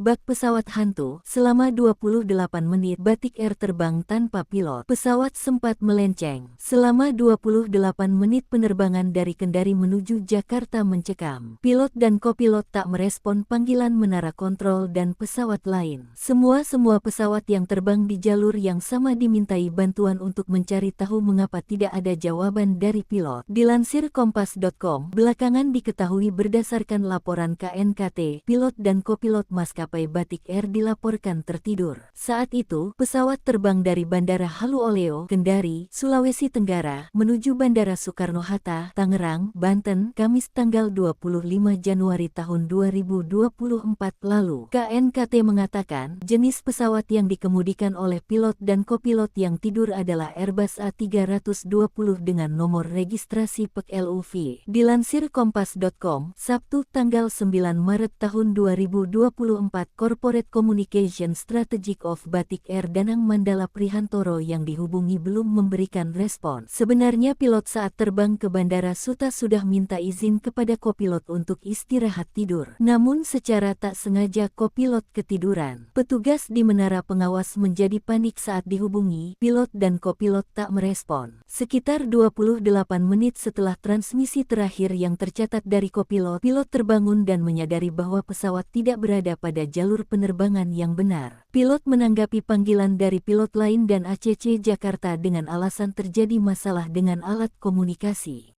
bak pesawat hantu. Selama 28 menit Batik Air terbang tanpa pilot. Pesawat sempat melenceng. Selama 28 menit penerbangan dari Kendari menuju Jakarta mencekam. Pilot dan kopilot tak merespon panggilan menara kontrol dan pesawat lain. Semua pesawat yang terbang di jalur yang sama dimintai bantuan untuk mencari tahu mengapa tidak ada jawaban dari pilot. Dilansir Kompas.com, belakangan diketahui berdasarkan laporan KNKT, pilot dan kopilot maskapai Batik Air dilaporkan tertidur. Saat itu, pesawat terbang dari Bandara Halu Oleo, Kendari, Sulawesi Tenggara, menuju Bandara Soekarno-Hatta, Tangerang, Banten, Kamis tanggal 25 Januari tahun 2024 lalu. KNKT mengatakan, jenis pesawat yang dikemudikan oleh pilot dan kopilot yang tidur adalah Airbus A320 dengan nomor registrasi PEK LUV. Dilansir Kompas.com, Sabtu tanggal 9 Maret tahun 2024, Corporate Communication Strategic of Batik Air Danang Mandala Prihantoro yang dihubungi belum memberikan respon. Sebenarnya pilot saat terbang ke Bandara Suta sudah minta izin kepada kopilot untuk istirahat tidur. Namun secara tak sengaja kopilot ketiduran. Petugas di menara pengawas menjadi panik saat dihubungi, pilot dan kopilot tak merespon. Sekitar 28 menit setelah transmisi terakhir yang tercatat dari kopilot, pilot terbangun dan menyadari bahwa pesawat tidak berada pada jalur penerbangan yang benar. Pilot menanggapi panggilan dari pilot lain dan ACC Jakarta dengan alasan terjadi masalah dengan alat komunikasi.